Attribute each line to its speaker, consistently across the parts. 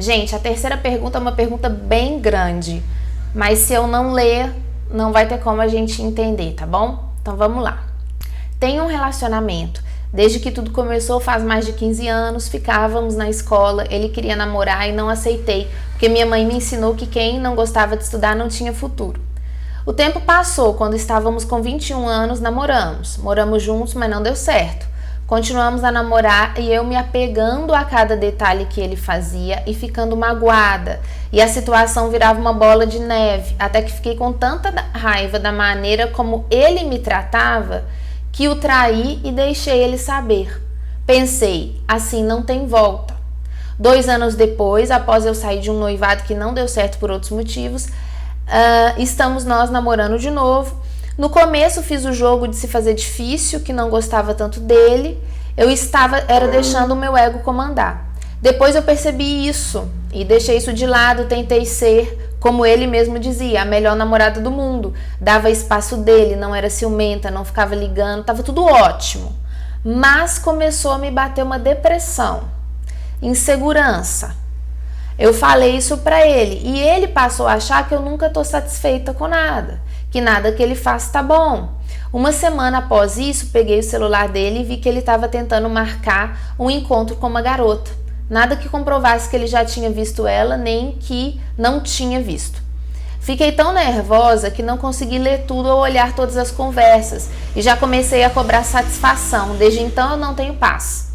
Speaker 1: Gente, a terceira pergunta é uma pergunta bem grande, mas se eu não ler, não vai ter como a gente entender, tá bom? Então vamos lá. Tenho um relacionamento. Desde que tudo começou faz mais de 15 anos, ficávamos na escola, ele queria namorar e não aceitei, porque minha mãe me ensinou que quem não gostava de estudar não tinha futuro. O tempo passou, quando estávamos com 21 anos, namoramos. Moramos juntos, mas não deu certo. Continuamos a namorar e eu me apegando a cada detalhe que ele fazia e ficando magoada. E a situação virava uma bola de neve, até que fiquei com tanta raiva da maneira como ele me tratava, que o traí e deixei ele saber. Pensei, assim não tem volta. 2 anos depois, após eu sair de um noivado que não deu certo por outros motivos, estamos nós namorando de novo. No começo fiz o jogo de se fazer difícil, que não gostava tanto dele. Era deixando o meu ego comandar. Depois eu percebi isso e deixei isso de lado, tentei ser, como ele mesmo dizia, a melhor namorada do mundo. Dava espaço dele, não era ciumenta, não ficava ligando, estava tudo ótimo. Mas começou a me bater uma depressão, insegurança. Eu falei isso pra ele e ele passou a achar que eu nunca tô satisfeita com nada, que nada que ele faz tá bom. Uma semana após isso, peguei o celular dele e vi que ele estava tentando marcar um encontro com uma garota. Nada que comprovasse que ele já tinha visto ela, nem que não tinha visto. Fiquei tão nervosa que não consegui ler tudo ou olhar todas as conversas e já comecei a cobrar satisfação. Desde então eu não tenho paz.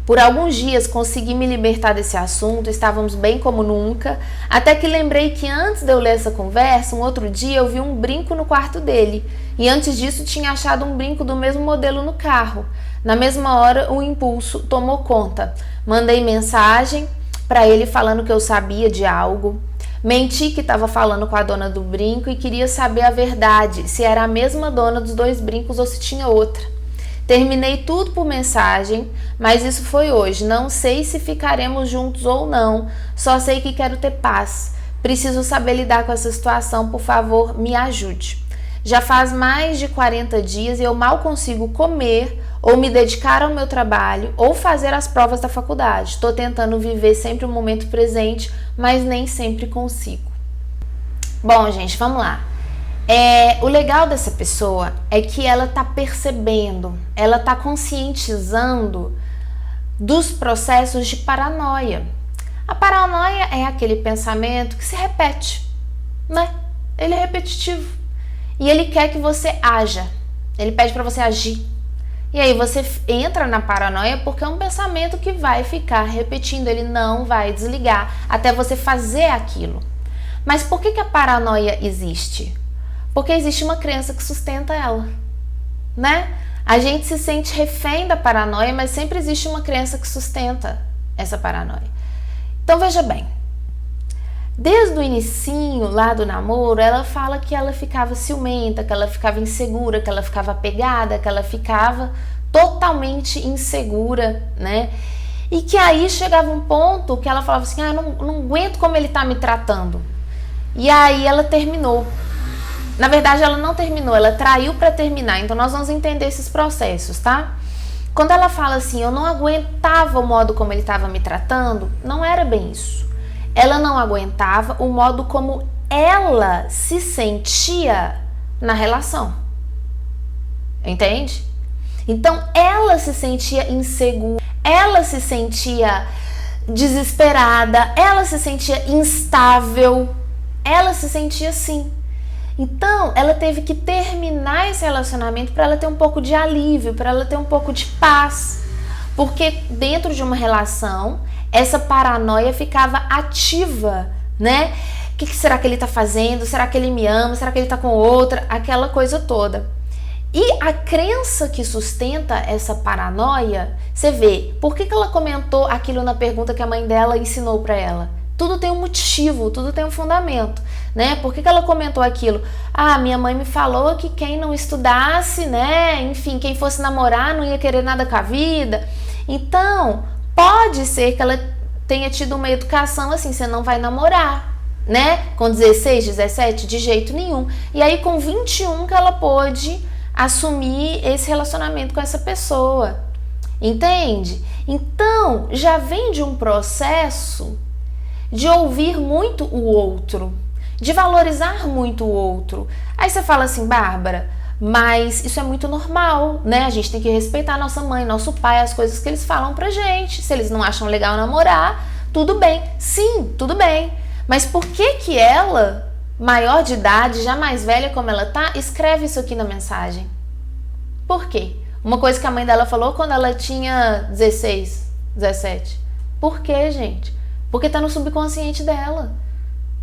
Speaker 1: Por alguns dias consegui me libertar desse assunto, estávamos bem como nunca, até que lembrei que antes de eu ler essa conversa, um outro dia eu vi um brinco no quarto dele, e antes disso tinha achado um brinco do mesmo modelo no carro. Na mesma hora o impulso tomou conta. Mandei mensagem para ele falando que eu sabia de algo. Menti que estava falando com a dona do brinco e queria saber a verdade, se era a mesma dona dos 2 brincos ou se tinha outra. Terminei tudo por mensagem, mas isso foi hoje. Não sei se ficaremos juntos ou não, só sei que quero ter paz. Preciso saber lidar com essa situação, por favor, me ajude. Já faz mais de 40 dias e eu mal consigo comer ou me dedicar ao meu trabalho ou fazer as provas da faculdade. Estou tentando viver sempre o momento presente, mas nem sempre consigo. Bom, gente, vamos lá. O legal dessa pessoa é que ela tá percebendo, ela tá conscientizando dos processos de paranoia. A paranoia é aquele pensamento que se repete, né? Ele é repetitivo e ele quer que você haja, ele pede para você agir. E aí você entra na paranoia porque é um pensamento que vai ficar repetindo, ele não vai desligar até você fazer aquilo. Mas por que a paranoia existe? Porque existe uma crença que sustenta ela, né? A gente se sente refém da paranoia, mas sempre existe uma crença que sustenta essa paranoia. Então veja bem, desde o inicinho lá do namoro, ela fala que ela ficava ciumenta, que ela ficava insegura, que ela ficava apegada, que ela ficava totalmente insegura, né? E que aí chegava um ponto que ela falava assim, não aguento como ele tá me tratando. E aí ela terminou. Na verdade, ela não terminou, ela traiu para terminar. Então, nós vamos entender esses processos, tá? Quando ela fala assim, eu não aguentava o modo como ele estava me tratando, não era bem isso. Ela não aguentava o modo como ela se sentia na relação. Entende? Então, ela se sentia insegura, ela se sentia desesperada, ela se sentia instável, ela se sentia assim. Então, ela teve que terminar esse relacionamento para ela ter um pouco de alívio, para ela ter um pouco de paz. Porque dentro de uma relação, essa paranoia ficava ativa, né? O que será que ele tá fazendo? Será que ele me ama? Será que ele tá com outra? Aquela coisa toda. E a crença que sustenta essa paranoia, você vê, por que ela comentou aquilo na pergunta que a mãe dela ensinou para ela? Tudo tem um motivo, tudo tem um fundamento, né? Por que ela comentou aquilo? Minha mãe me falou que quem não estudasse, né? Enfim, quem fosse namorar não ia querer nada com a vida. Então, pode ser que ela tenha tido uma educação assim, você não vai namorar, né? Com 16, 17, de jeito nenhum. E aí, com 21, que ela pôde assumir esse relacionamento com essa pessoa. Entende? Então, já vem de um processo de ouvir muito o outro, de valorizar muito o outro. Aí você fala assim, Bárbara, mas isso é muito normal, né? A gente tem que respeitar nossa mãe, nosso pai, as coisas que eles falam pra gente. Se eles não acham legal namorar, tudo bem. Sim, tudo bem. Mas por que que ela, maior de idade, já mais velha como ela tá, escreve isso aqui na mensagem? Por quê? Uma coisa que a mãe dela falou quando ela tinha 16, 17. Por quê, gente? Porque tá no subconsciente dela.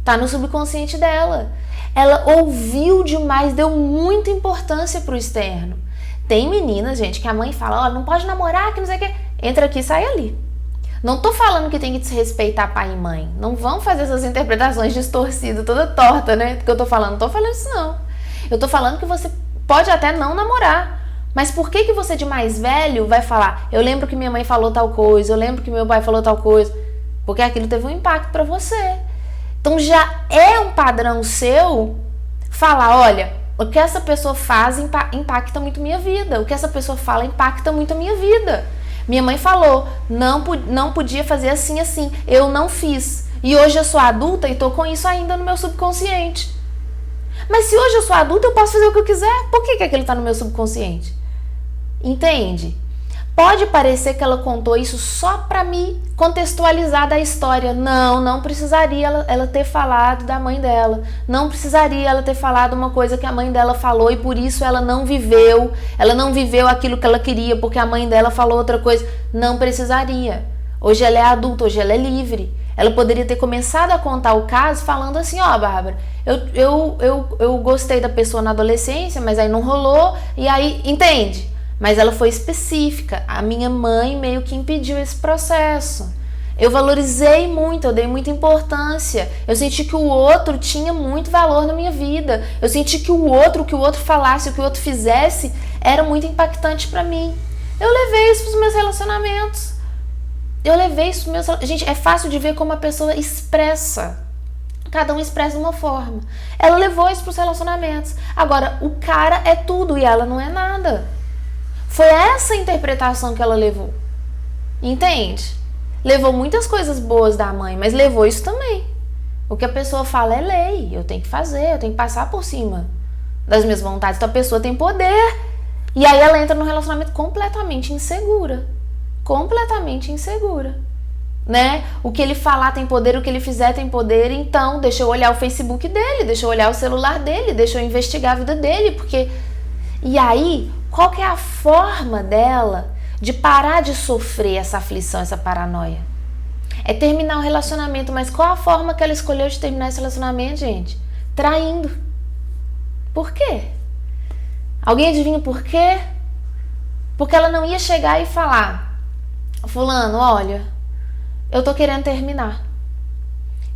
Speaker 1: Tá no subconsciente dela. Ela ouviu demais, deu muita importância pro externo. Tem meninas, gente, que a mãe fala, ó, não pode namorar, que não sei o quê. Entra aqui e sai ali. Não tô falando que tem que desrespeitar pai e mãe. Não vão fazer essas interpretações distorcidas, toda torta, né? Do que eu tô falando. Não tô falando isso, não. Eu tô falando que você pode até não namorar. Mas por que que você de mais velho vai falar, eu lembro que minha mãe falou tal coisa, eu lembro que meu pai falou tal coisa? Porque aquilo teve um impacto pra você. Então já é um padrão seu falar, olha, o que essa pessoa faz impacta muito minha vida. O que essa pessoa fala impacta muito a minha vida. Minha mãe falou, não podia fazer assim, assim. Eu não fiz. E hoje eu sou adulta e tô com isso ainda no meu subconsciente. Mas se hoje eu sou adulta, eu posso fazer o que eu quiser. Por que que aquilo tá no meu subconsciente? Entende? Pode parecer que ela contou isso só para me contextualizar da história. Não precisaria ela ter falado da mãe dela. Não precisaria ela ter falado uma coisa que a mãe dela falou e por isso ela não viveu. Ela não viveu aquilo que ela queria porque a mãe dela falou outra coisa. Não precisaria. Hoje ela é adulta, hoje ela é livre. Ela poderia ter começado a contar o caso falando assim, ó, Bárbara, eu gostei da pessoa na adolescência, mas aí não rolou, e aí, entende? Mas ela foi específica. A minha mãe meio que impediu esse processo. Eu valorizei muito, eu dei muita importância. Eu senti que o outro tinha muito valor na minha vida. Eu senti que o outro falasse, o que o outro fizesse, era muito impactante pra mim. Eu levei isso pros meus relacionamentos. Gente, é fácil de ver como a pessoa expressa. Cada um expressa de uma forma. Ela levou isso pros relacionamentos. Agora, o cara é tudo e ela não é nada. Foi essa interpretação que ela levou. Entende? Levou muitas coisas boas da mãe, mas levou isso também. O que a pessoa fala é lei. Eu tenho que fazer, eu tenho que passar por cima das minhas vontades. Então a pessoa tem poder. E aí ela entra num relacionamento completamente insegura. Completamente insegura. Né? O que ele falar tem poder, o que ele fizer tem poder. Então deixa eu olhar o Facebook dele, deixa eu olhar o celular dele, deixa eu investigar a vida dele. Porque... E aí... Qual que é a forma dela de parar de sofrer essa aflição, essa paranoia? É terminar o relacionamento, mas qual a forma que ela escolheu de terminar esse relacionamento, gente? Traindo. Por quê? Alguém adivinha por quê? Porque ela não ia chegar e falar, fulano, olha, eu tô querendo terminar.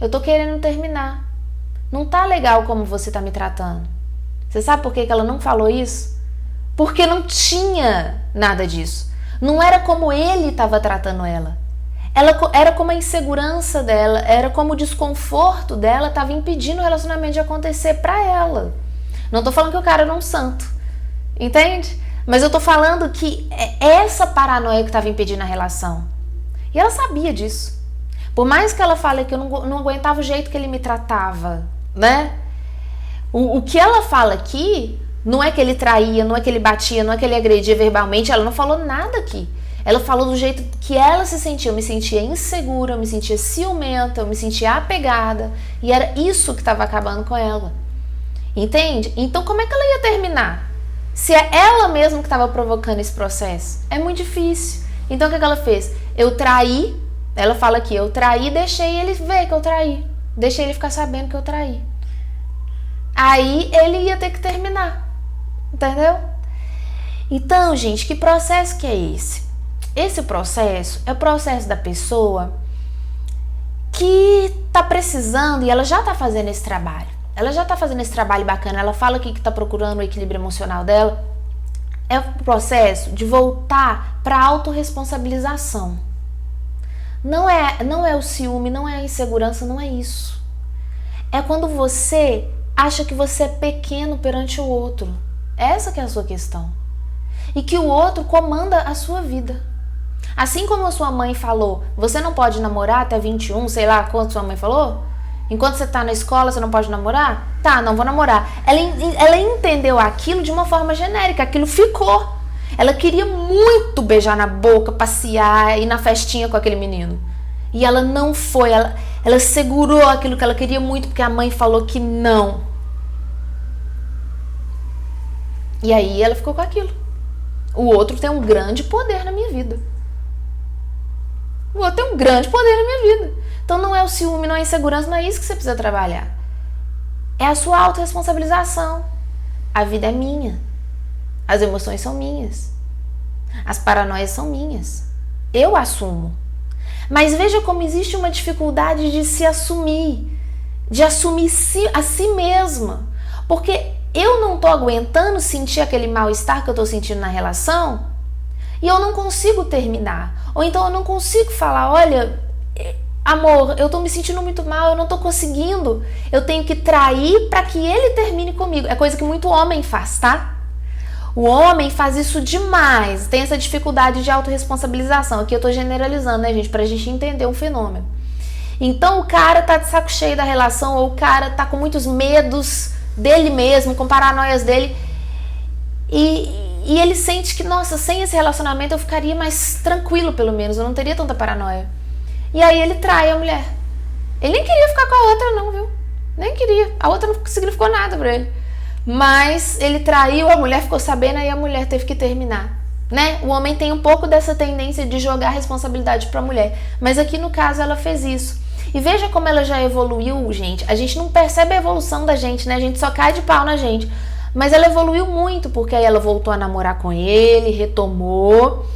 Speaker 1: Eu tô querendo terminar. Não tá legal como você tá me tratando. Você sabe por que ela não falou isso? Porque não tinha nada disso. Não era como ele estava tratando ela. Era como a insegurança dela, era como o desconforto dela estava impedindo o relacionamento de acontecer para ela. Não tô falando que o cara era um santo, entende? Mas eu tô falando que é essa paranoia que estava impedindo a relação. E ela sabia disso. Por mais que ela fale que eu não aguentava o jeito que ele me tratava, né? O que ela fala aqui... Não é que ele traía, não é que ele batia, não é que ele agredia verbalmente, ela não falou nada aqui. Ela falou do jeito que ela se sentia. Eu me sentia insegura, eu me sentia ciumenta, eu me sentia apegada. E era isso que estava acabando com ela. Entende? Então como é que ela ia terminar? Se é ela mesma que estava provocando esse processo. É muito difícil. Então o que ela fez? Eu traí, ela fala aqui, eu traí, deixei ele ver que eu traí. Deixei ele ficar sabendo que eu traí. Aí ele ia ter que terminar. Entendeu? Então, gente, que processo que é esse? Esse processo é o processo da pessoa que tá precisando e ela já tá fazendo esse trabalho. Ela já tá fazendo esse trabalho bacana. Ela fala aqui que tá procurando o equilíbrio emocional dela. É o processo de voltar pra autorresponsabilização. Não é o ciúme, não é a insegurança, não é isso. É quando você acha que você é pequeno perante o outro. Essa que é a sua questão. E que o outro comanda a sua vida. Assim como a sua mãe falou, você não pode namorar até 21, sei lá quanto sua mãe falou? Enquanto você tá na escola, você não pode namorar? Tá, não vou namorar. Ela entendeu aquilo de uma forma genérica, aquilo ficou. Ela queria muito beijar na boca, passear, ir na festinha com aquele menino. E ela não foi, ela segurou aquilo que ela queria muito, porque a mãe falou que não. E aí ela ficou com aquilo. O outro tem um grande poder na minha vida. O outro tem um grande poder na minha vida. Então não é o ciúme, não é a insegurança, não é isso que você precisa trabalhar. É a sua autorresponsabilização. A vida é minha. As emoções são minhas. As paranoias são minhas. Eu assumo. Mas veja como existe uma dificuldade de se assumir. De assumir a si mesma. Porque eu não tô aguentando sentir aquele mal-estar que eu tô sentindo na relação e eu não consigo terminar. Ou então eu não consigo falar, olha, amor, eu tô me sentindo muito mal, eu não tô conseguindo. Eu tenho que trair para que ele termine comigo. É coisa que muito homem faz, tá? O homem faz isso demais, tem essa dificuldade de autorresponsabilização. Aqui eu tô generalizando, né, gente, pra gente entender um fenômeno. Então o cara tá de saco cheio da relação, ou o cara tá com muitos medos dele mesmo, com paranoias dele, e ele sente que, nossa, sem esse relacionamento eu ficaria mais tranquilo, pelo menos, eu não teria tanta paranoia. E aí ele trai a mulher. Ele nem queria ficar com a outra não, viu? Nem queria. A outra não significou nada pra ele. Mas ele traiu, a mulher ficou sabendo, aí a mulher teve que terminar, né? O homem tem um pouco dessa tendência de jogar a responsabilidade pra mulher, mas aqui no caso ela fez isso. E veja como ela já evoluiu, gente. A gente não percebe a evolução da gente, né? A gente só cai de pau na gente. Mas ela evoluiu muito, porque aí ela voltou a namorar com ele, retomou.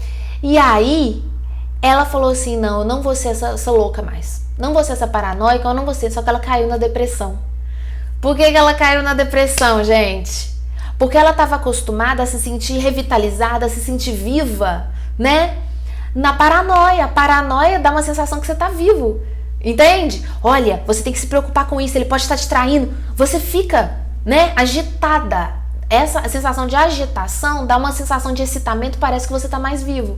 Speaker 1: E aí, ela falou assim, não, eu não vou ser essa louca mais. Não vou ser essa paranoica, eu não vou ser. Só que ela caiu na depressão. Por que ela caiu na depressão, gente? Porque ela estava acostumada a se sentir revitalizada, a se sentir viva, né? Na paranoia. A paranoia dá uma sensação que você tá vivo. Entende? Olha, você tem que se preocupar com isso, ele pode estar te traindo. Você fica, né, agitada. Essa sensação de agitação dá uma sensação de excitamento, parece que você está mais vivo.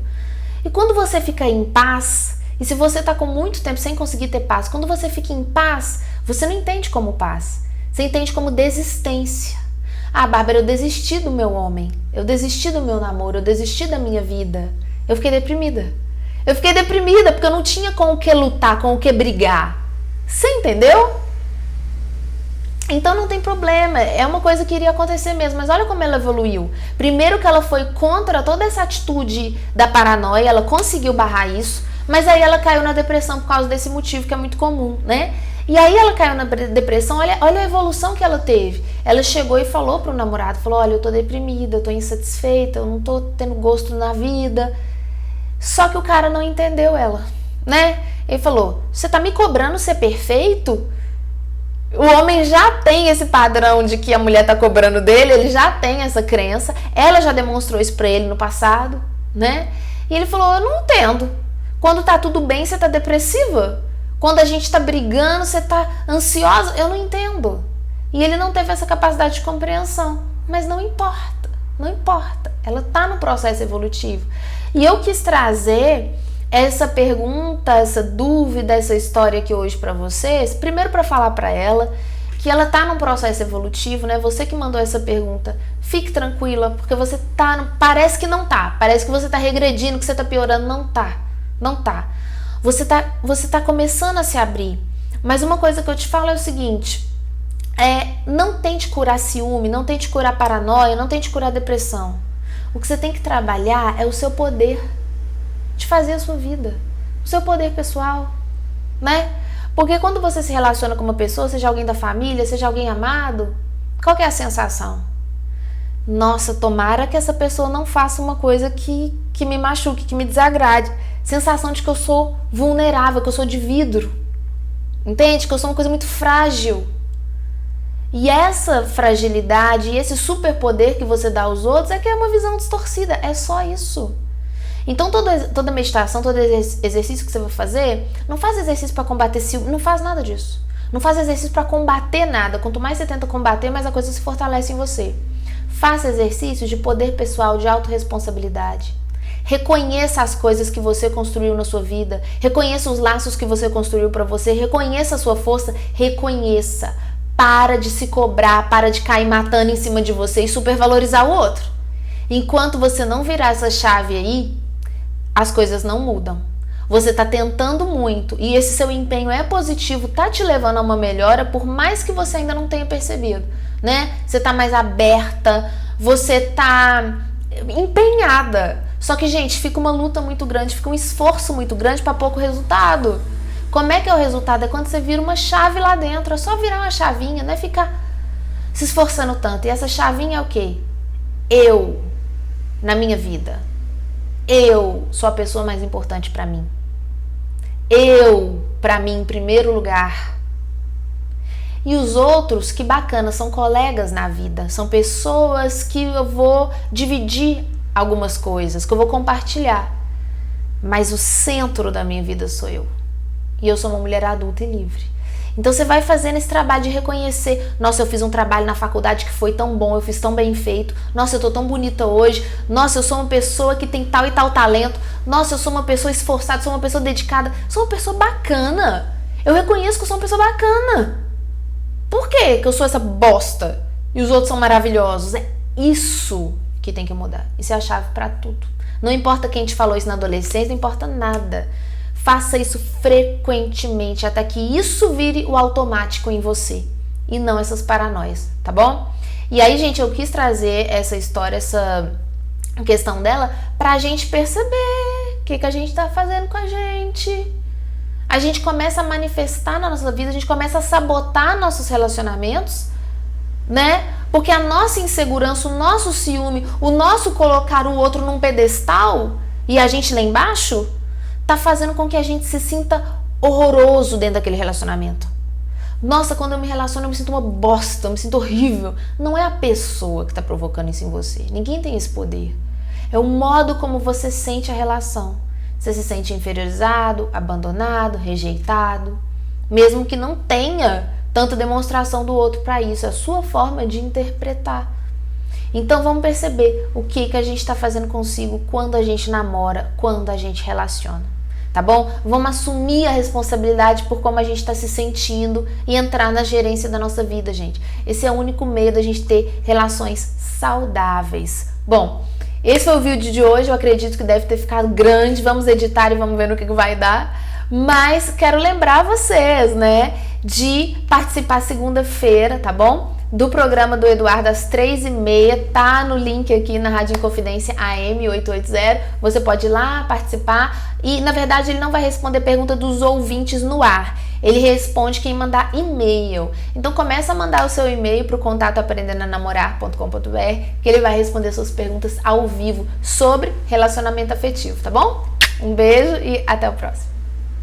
Speaker 1: E quando você fica em paz, e se você está com muito tempo sem conseguir ter paz, quando você fica em paz, você não entende como paz. Você entende como desistência. Ah, Bárbara, eu desisti do meu homem, eu desisti do meu namoro, eu desisti da minha vida. Eu fiquei deprimida. Eu fiquei deprimida porque eu não tinha com o que lutar, com o que brigar. Você entendeu? Então não tem problema, é uma coisa que iria acontecer mesmo, mas olha como ela evoluiu. Primeiro que ela foi contra toda essa atitude da paranoia, ela conseguiu barrar isso, mas aí ela caiu na depressão por causa desse motivo que é muito comum, né? E aí ela caiu na depressão, olha a evolução que ela teve. Ela chegou e falou pro namorado, falou, olha, eu tô deprimida, eu tô insatisfeita, eu não tô tendo gosto na vida. Só que o cara não entendeu ela, né? Ele falou, você tá me cobrando ser perfeito? O homem já tem esse padrão de que a mulher tá cobrando dele, ele já tem essa crença, ela já demonstrou isso pra ele no passado, né? E ele falou, eu não entendo. Quando tá tudo bem, você tá depressiva? Quando a gente tá brigando, você tá ansiosa? Eu não entendo. E ele não teve essa capacidade de compreensão. Mas não importa, não importa. Ela tá no processo evolutivo. E eu quis trazer essa pergunta, essa dúvida, essa história aqui hoje pra vocês, primeiro pra falar pra ela que ela tá num processo evolutivo, né? Você que mandou essa pergunta, fique tranquila, porque você tá, parece que não tá, parece que você tá regredindo, que você tá piorando, não tá, não tá. Você tá começando a se abrir, mas uma coisa que eu te falo é o seguinte, não tente curar ciúme, não tente curar paranoia, não tente curar depressão. O que você tem que trabalhar é o seu poder de fazer a sua vida, o seu poder pessoal, né? Porque quando você se relaciona com uma pessoa, seja alguém da família, seja alguém amado, qual que é a sensação? Nossa, tomara que essa pessoa não faça uma coisa que me machuque, que me desagrade. Sensação de que eu sou vulnerável, que eu sou de vidro. Entende? Que eu sou uma coisa muito frágil. E essa fragilidade e esse superpoder que você dá aos outros é que é uma visão distorcida. É só isso. Então toda meditação, todo exercício que você vai fazer, não faz exercício para combater ciúme, não faz nada disso. Não faz exercício para combater nada. Quanto mais você tenta combater, mais a coisa se fortalece em você. Faça exercícios de poder pessoal, de autorresponsabilidade. Reconheça as coisas que você construiu na sua vida. Reconheça os laços que você construiu para você. Reconheça a sua força. Reconheça. Para de se cobrar, para de cair matando em cima de você e supervalorizar o outro. Enquanto você não virar essa chave aí, as coisas não mudam. Você tá tentando muito e esse seu empenho é positivo, tá te levando a uma melhora, por mais que você ainda não tenha percebido, né? Você tá mais aberta, você tá empenhada. Só que, gente, fica uma luta muito grande, fica um esforço muito grande para pouco resultado. Como é que é o resultado? É quando você vira uma chave lá dentro, é só virar uma chavinha, não é ficar se esforçando tanto. E essa chavinha é o quê? Eu, na minha vida. Eu sou a pessoa mais importante para mim. Eu, para mim, em primeiro lugar. E os outros, que bacana, são colegas na vida. São pessoas que eu vou dividir algumas coisas, que eu vou compartilhar. Mas o centro da minha vida sou eu. E eu sou uma mulher adulta e livre. Então você vai fazendo esse trabalho de reconhecer. Nossa, eu fiz um trabalho na faculdade que foi tão bom, eu fiz tão bem feito. Nossa, eu tô tão bonita hoje. Nossa, eu sou uma pessoa que tem tal e tal talento. Nossa, eu sou uma pessoa esforçada, sou uma pessoa dedicada. Sou uma pessoa bacana. Eu reconheço que eu sou uma pessoa bacana. Por quê que eu sou essa bosta e os outros são maravilhosos? É isso que tem que mudar. Isso é a chave pra tudo. Não importa quem te falou isso na adolescência, não importa nada. Faça isso frequentemente, até que isso vire o automático em você. E não essas paranoias, tá bom? E aí, gente, eu quis trazer essa história, essa questão dela, pra gente perceber o que a gente tá fazendo com a gente. A gente começa a manifestar na nossa vida, a gente começa a sabotar nossos relacionamentos, né? Porque a nossa insegurança, o nosso ciúme, o nosso colocar o outro num pedestal e a gente lá embaixo, tá fazendo com que a gente se sinta horroroso dentro daquele relacionamento. Nossa, quando eu me relaciono eu me sinto uma bosta, eu me sinto horrível. Não é a pessoa que tá provocando isso em você. Ninguém tem esse poder. É o modo como você sente a relação. Você se sente inferiorizado, abandonado, rejeitado. Mesmo que não tenha tanta demonstração do outro para isso. É a sua forma de interpretar. Então vamos perceber o que a gente está fazendo consigo quando a gente namora, quando a gente relaciona. Tá bom? Vamos assumir a responsabilidade por como a gente está se sentindo e entrar na gerência da nossa vida, gente. Esse é o único meio da gente ter relações saudáveis. Bom, esse foi o vídeo de hoje. Eu acredito que deve ter ficado grande. Vamos editar e vamos ver no que vai dar. Mas quero lembrar vocês, né, de participar segunda-feira, tá bom? Do programa do Eduardo às 3h30, tá no link aqui na Rádio Inconfidência AM 880, você pode ir lá participar e, na verdade, ele não vai responder pergunta dos ouvintes no ar, ele responde quem mandar e-mail. Então começa a mandar o seu e-mail para o contato aprendendanamorar.com.br, que ele vai responder suas perguntas ao vivo sobre relacionamento afetivo, tá bom? Um beijo e até o próximo.